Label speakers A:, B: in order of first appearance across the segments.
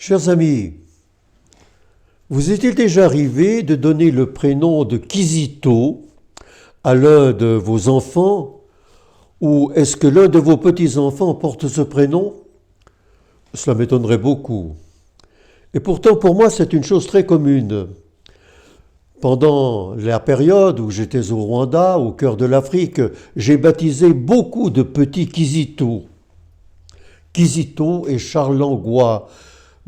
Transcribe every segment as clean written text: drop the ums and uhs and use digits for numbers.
A: Chers amis, vous est-il déjà arrivé de donner le prénom de Kizito à l'un de vos enfants, ou est-ce que l'un de vos petits-enfants porte ce prénom? Cela m'étonnerait beaucoup. Et pourtant, pour moi, c'est une chose très commune. Pendant la période où j'étais au Rwanda, au cœur de l'Afrique, j'ai baptisé beaucoup de petits Kizito. Kizito et Charles Langlois,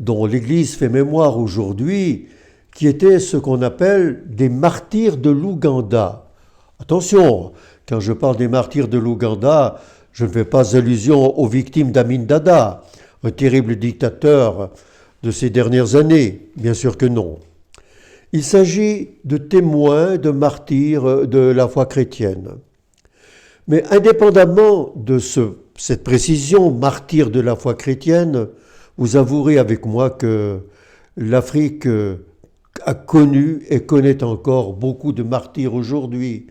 A: dont l'Église fait mémoire aujourd'hui, qui étaient ce qu'on appelle des martyrs de l'Ouganda. Attention, quand je parle des martyrs de l'Ouganda, je ne fais pas allusion aux victimes d'Amin Dada, un terrible dictateur de ces dernières années. Bien sûr que non. Il s'agit de témoins, de martyrs de la foi chrétienne. Mais indépendamment de cette précision, martyrs de la foi chrétienne, vous avouerez avec moi que l'Afrique a connu et connaît encore beaucoup de martyrs aujourd'hui.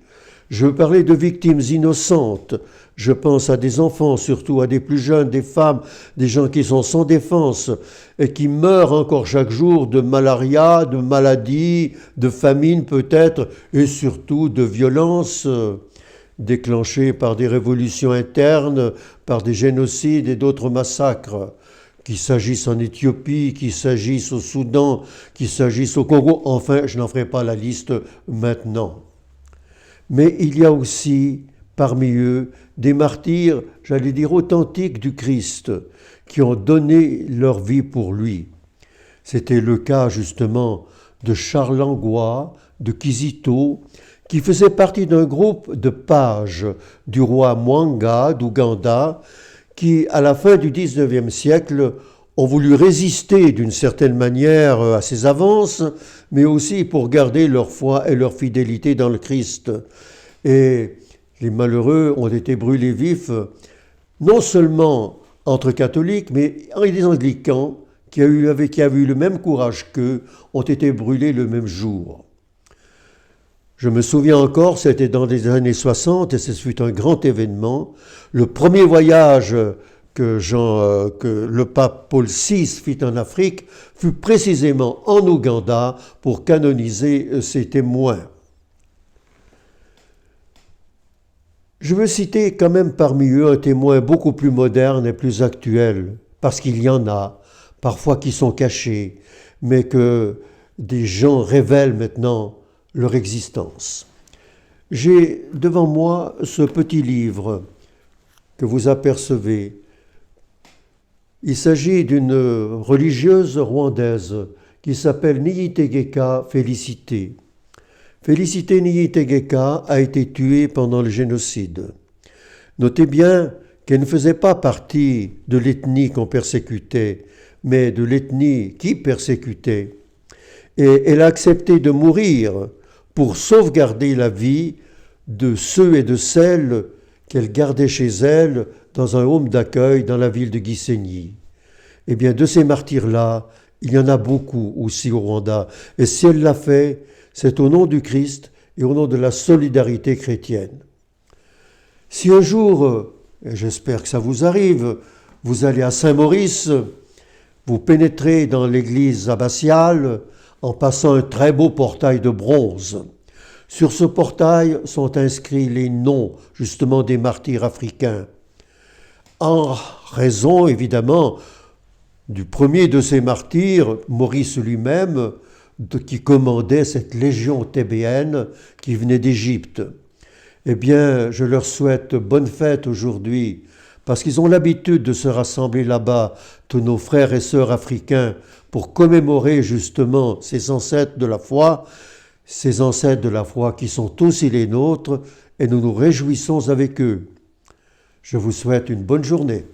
A: Je veux parler de victimes innocentes. Je pense à des enfants, surtout à des plus jeunes, des femmes, des gens qui sont sans défense et qui meurent encore chaque jour de malaria, de maladies, de famine peut-être, et surtout de violences déclenchées par des révolutions internes, par des génocides et d'autres massacres. Qu'il s'agisse en Éthiopie, qu'il s'agisse au Soudan, qu'il s'agisse au Congo, enfin, je n'en ferai pas la liste maintenant. Mais il y a aussi, parmi eux, des martyrs, j'allais dire authentiques du Christ, qui ont donné leur vie pour lui. C'était le cas, justement, de Charles Langlois, de Kizito, qui faisait partie d'un groupe de pages du roi Mwanga d'Ouganda, qui, à la fin du XIXe siècle, ont voulu résister d'une certaine manière à ses avances, mais aussi pour garder leur foi et leur fidélité dans le Christ. Et les malheureux ont été brûlés vifs, non seulement entre catholiques, mais des anglicans qui avaient eu le même courage qu'eux, ont été brûlés le même jour. Je me souviens encore, c'était dans les années 60 et ce fut un grand événement. Le premier voyage que le pape Paul VI fit en Afrique fut précisément en Ouganda pour canoniser ses témoins. Je veux citer quand même parmi eux un témoin beaucoup plus moderne et plus actuel, parce qu'il y en a, parfois qui sont cachés, mais que des gens révèlent maintenant leur existence. J'ai devant moi ce petit livre que vous apercevez. Il s'agit d'une religieuse rwandaise qui s'appelle Niyitegeka Félicité. Félicité Niyitegeka a été tuée pendant le génocide. Notez bien qu'elle ne faisait pas partie de l'ethnie qu'on persécutait, mais de l'ethnie qui persécutait. Et elle a accepté de mourir pour sauvegarder la vie de ceux et de celles qu'elle gardait chez elle dans un home d'accueil dans la ville de Gisenyi. Eh bien, de ces martyrs-là, il y en a beaucoup aussi au Rwanda. Et si elle l'a fait, c'est au nom du Christ et au nom de la solidarité chrétienne. Si un jour, et j'espère que ça vous arrive, vous allez à Saint-Maurice, vous pénétrez dans l'église abbatiale en passant un très beau portail de bronze. Sur ce portail sont inscrits les noms, justement, des martyrs africains. En raison, évidemment, du premier de ces martyrs, Maurice lui-même, qui commandait cette légion tébéenne qui venait d'Égypte. Eh bien, je leur souhaite bonne fête aujourd'hui, parce qu'ils ont l'habitude de se rassembler là-bas, tous nos frères et sœurs africains, pour commémorer justement ces ancêtres de la foi qui sont aussi les nôtres, et nous nous réjouissons avec eux. Je vous souhaite une bonne journée.